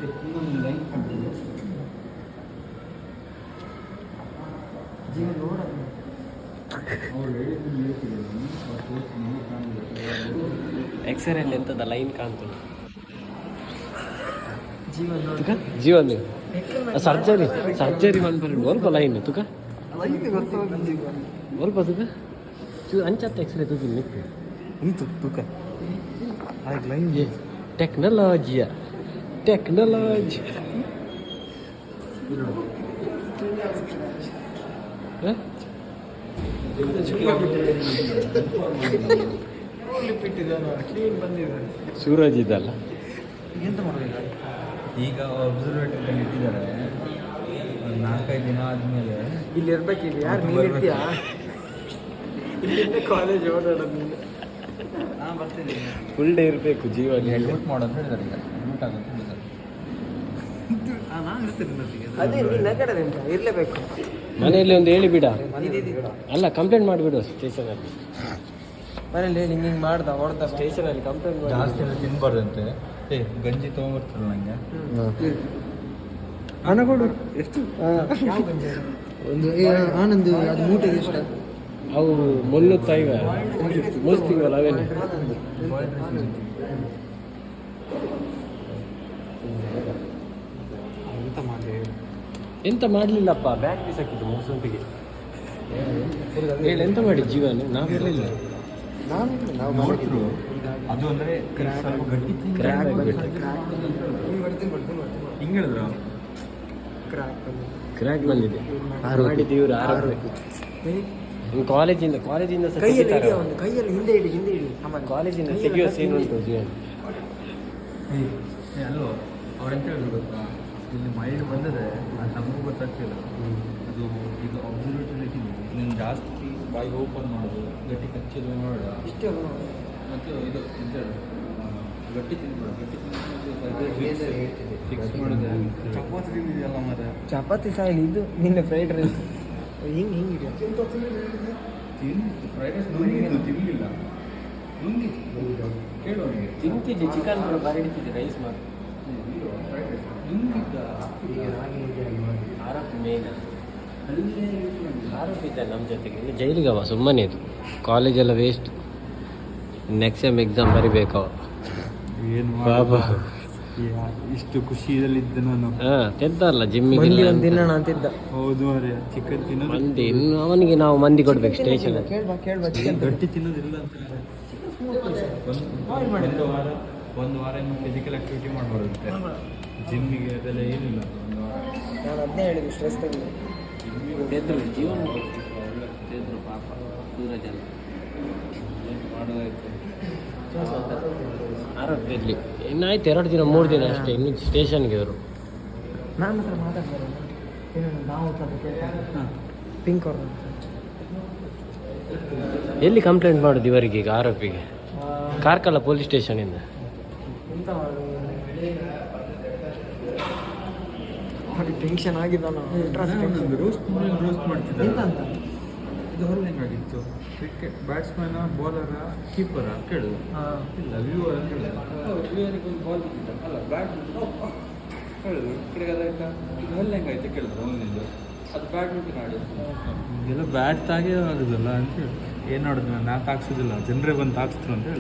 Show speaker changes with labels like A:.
A: ಇನ್ನೊಂದು ಲೈನ್ ಕಾಣ್ತದೆ.
B: ಜೀವನ ನೋಡೋದು
A: ಅವ್ರು ಹೇಳಿದ್ರು
C: ಎಕ್ಸ್ರೇಲಿ ಎಂಥದ್ದು ಲೈನ್ ಕಾಣ್ತದೆ.
B: ಜೀವನ ನೋಡಿ
C: ಜೀವನ ಸರ್ಜರಿ ಮಾಡ್ಬಾರ್ದು ಸ್ವಲ್ಪ ಲೈನ್ ತುಕ ಸ್ವಲ್ಪ ತುಕ ಅಂಚತ್ತ ಎಕ್ಸ್ರೇ ತುಕ ನಿಂತು
B: ಇಂತು ತೂಕ ಆಯ್ತು ಲೈನ್
C: ಟೆಕ್ನಾಲಜಿ
B: ಕ್ಲೀನ್ ಬಂದಿದ್ದಾರೆ.
C: ಸೂರಜ್ ಇದಲ್ಲ
B: ಎಂತ ಮಾಡಬೇಕು
A: ಈಗ ಅಬ್ಸರ್ವೇಟರಿ ಇಟ್ಟಿದ್ದಾರೆ. ಒಂದು 4-5 ದಿನ ಆದಮೇಲೆ
B: ಇಲ್ಲಿ ಇರ್ಬೇಕು. ಇಲ್ಲಿ ಯಾರು ನೀನು ಇರ್ತೀಯಾ? ಇಲ್ಲಿಂದ ಕಾಲೇಜ್ ಓಡಾಡೋದು ನೀನು. ನಾನು ಬರ್ತೀನಿ.
C: ಫುಲ್ ಡೇ ಇರಬೇಕು ಜೀವನ.
A: ಯೂಟ್ ಮಾಡೋದು ಹೇಳಿದ್ದಾರೆ. ಈಗ ಯೂಟ್ ಆಗುತ್ತೆ ಹೇಳಿದ್ದಾರೆ.
B: ನಾನು ಇರ್ತೀನಿ ಮತ್ತಿಗೆ. ಅದೇ ನೀನು ನಗಡದೆ ಅಂತ ಇರಲೇಬೇಕು.
C: ಮನೆಯಲ್ಲಿ ಒಂದು ಹೇಳಿ ಬಿಡ. ಅಲ್ಲ ಕಂಪ್ಲೇಂಟ್ ಮಾಡಿಬಿಡು ಸ್ಟೇಷನಲ್ಲಿ.
B: ಮನೇಲಿ ಹೇಳಿ ಹಿಂಗೆ ಮಾಡ್ದ ಹೊಡೆದ
C: ಸ್ಟೇಷನಲ್ಲಿ ಕಂಪ್ಲೇಂಟ್ ಮಾಡಿ.
A: ಜಾಸ್ತಿ ಎಲ್ಲ ತಿನ್ಬಾರ್ದಂತೆ. ಗಂಜಿ ತೊಗೊಂಬರ್ತಾರಲ್ಲ ನಂಗೆ
B: ಹಣ ಕೊಡು. ಎಷ್ಟು ಒಂದು ಆನಂದ್ ಅದು ಮೂಟೆಗೆ ಎಷ್ಟು?
C: ಅವು ಮುನ್ನೂತ್ತೈವ ಮುಗಿಸ್ತೀವಲ್ಲ ಅವೇನು. ಎಂತ ಮಾಡಲಿಲ್ಲಪ್ಪ. ಬ್ಯಾಗ್ ಬೀಸಾಕಿದ್ದು ಮೂಸಂಪಿಗೆ ಹೇಳಿ ಎಂತ ಮಾಡಿ ಜೀವನ ನಾವು ಇರಲಿಲ್ಲ.
B: ನಾವು
A: ನೋಡ್ತಿರು ಅದು ಅಂದರೆ ಸ್ವಲ್ಪ ಗಟ್ಟಿ ಹಿಂಗೆ ಹೇಳಿದ್ರು.
C: ಕ್ರ್ಯಾಕ್ ಬಂದಿದೆ. ಮಾಡಿದ್ದು ಇವರು ಆರೋಗ್ಯ ಕಾಲೇಜಿಂದ
B: ಕೈಯಲ್ಲಿ ಹಿಂದೆ ಇಡಿ
C: ಕಾಲೇಜಿಂದ ತೆಗಿಯೋ ಸೀನ್ ಉಂಟು ಜೀವನ.
A: ಅಲ್ಲೋ ಅವ್ರೆಂತ ಹೇಳಿದ್ರು ಗೊತ್ತಾ, ಇಲ್ಲಿ ಮೈಂಡ್ ಬಂದರೆ ಅದು ನಮಗೂ ಗೊತ್ತಾಗ್ತಿಲ್ಲ. ಅದು ಈಗ ಅಬ್ಸರ್ವೇಟರಿ ನೀನು ಜಾಸ್ತಿ ಬಾಯಿ ಓಪನ್ ಮಾಡೋದು, ಗಟ್ಟಿ ಕಚ್ಚಿದ್ದು ನೋಡ
B: ಇಷ್ಟೇ.
A: ಮತ್ತು ಇದು ಗಟ್ಟಿ ತಿನ್ಬಿಡು. ಗಟ್ಟಿ ಫಿಕ್ಸ್ ಮಾಡಿದೆ. ಚಪಾತಿ ತಿಂದಿದೆಯಲ್ಲ ಮರ
B: ಚಪಾತಿ ಸಾಯಿಲಿ. ಇದು ನಿನ್ನೆ ಫ್ರೈಡ್ ರೈಸ್ ಹಿಂಗೆ
A: ಫ್ರೈಡ್ ರೈಸ್ ನುಂಗಿದ್ದು ತಿನ್ನಲಿಲ್ಲ. ನುಂಗಿದ್ದು ಕೇಳು ಅವನಿಗೆ.
C: ತಿಂತಿದ್ದೆ ಚಿಕನ್ ಬಾರಿ ಹಿಡಿತಿದ್ದೆ ರೈಸ್ ಮಾಡಿ
A: ಫ್ರೈಡ್ ರೈಸ್ ನುಂಗಿದ್ದ.
C: ಆರೋಪಿ ಮೇನ್ ಆರೋಪಿ ಇದ್ದ ನಮ್ಮ ಜೊತೆಗೆ. ಇನ್ನು ಜೈಲಿಗವ ಸುಮ್ಮನೆ ಇದು. ಕಾಲೇಜೆಲ್ಲ ವೇಸ್ಟ್. ನೆಕ್ಸ್ಟ್ ಟೈಮ್ ಎಕ್ಸಾಮ್ ಬರಿಬೇಕವ.
A: ಏನು
C: ಪಾಪ
A: ಇಷ್ಟು ಖುಷಿಯಲ್ಲಿದ್ದೆ ನಾನು.
C: ತೆದ್ದ ಅಲ್ಲ ಜಿಮ್ಮಿಗೆ
B: ದಿನ ಅಂತಿದ್ದ.
A: ಹೌದು ಅರೆ ಚಿಕನ್ ತಿನ್ನೋದು
C: ಮಂದಿ. ಇನ್ನು ಅವನಿಗೆ ನಾವು ಮಂದಿ ಕೊಡ್ಬೇಕು ಸ್ಟೇಷನ್.
A: ಗಟ್ಟಿ ತಿನ್ನೋದಿಲ್ಲ ಅಂತ. ಒಂದು ವಾರ ಇನ್ನು ಫಿಸಿಕಲ್ ಆಕ್ಟಿವಿಟಿ ಮಾಡಬಾರುತ್ತೆ. ಜಿಮ್ಮಿಗೆ ಅದೆಲ್ಲ ಏನಿಲ್ಲ. ಒಂದು ವಾರ
B: ನಾನು ಅದನ್ನೇ ಹೇಳಿದ್ವಿ, ಸ್ಟ್ರೆಸ್ ತೆಗೆದು
C: ತೆದ್ರು ಜೀವನ ತೆದ್ರು ಪಾಪ ಸೂರಜಲ್ಲ
A: ಮಾಡೋದಾಯ್ತು.
C: ಆರೋಗ್ಯ ಇರಲಿ. ಇನ್ನಾಯ್ತು 2 ದಿನ 3 ದಿನ ಅಷ್ಟೇ. ಇನ್ನು ಸ್ಟೇಷನ್ಗೆ ಅವರು.
B: ನಾನು ಹತ್ರ ಮಾತಾಡ್ತಾರೆ. ನಾವು ಪಿಂಕ್ ಅವ್ರ
C: ಎಲ್ಲಿ ಕಂಪ್ಲೇಂಟ್ ಮಾಡೋದು ಇವರಿಗೆ ಈಗ ಆರೋಪಿಗೆ? ಕಾರ್ಕಳ ಪೊಲೀಸ್ ಸ್ಟೇಷನಿಂದ.
B: ಎಂತ ಟೆನ್ಷನ್ ಆಗಿದ್ದ.
A: ರೋಸ್ಟ್ ಮಾಡ್ತಿದ್ದೆ.
B: ಎಂತ ಅಂತ
A: ಇದು ಹೊರಗೆ ಹೆಂಗಾಗಿತ್ತು? ಕ್ರಿಕೆಟ್ ಬ್ಯಾಟ್ಸ್ಮನ್, ಬೌಲರ, ಕೀಪರ ಕೇಳಿದ್ರು. ಇಲ್ಲ ವ್ಯೂವರ್ ಅಂತ ಹೇಳಿದ್ರು. ವ್ಯೂವರಿಗೆ ಒಂದು ಬಾಲ್ ಅಲ್ಲ ಬ್ಯಾಟ್ ಹೇಳಿದ್ರು. ಕಡೆಗೆ ಅದಾಯ್ತಾ ಇದು ಹೊಲ್ಲ ಹೆಂಗಾಯ್ತು ಕೇಳಿದ್ರು. ಒಂದಿದ್ದು ಅದು ಬ್ಯಾಡ್ಮಿಂಟನ್ ಆಡಿದ್ರು. ಇದೆಲ್ಲ ಬ್ಯಾಟ್ ತಾಗೇ ಆಗೋದಿಲ್ಲ ಅಂತ ಹೇಳಿ ಏನು ಮಾಡೋದು, ನಾನು ಯಾಕೆ ಹಾಕ್ಸೋದಿಲ್ಲ, ಜನರೇ ಬಂದು ಹಾಕ್ಸ್ತಾರೆ ಅಂತ ಹೇಳಿ.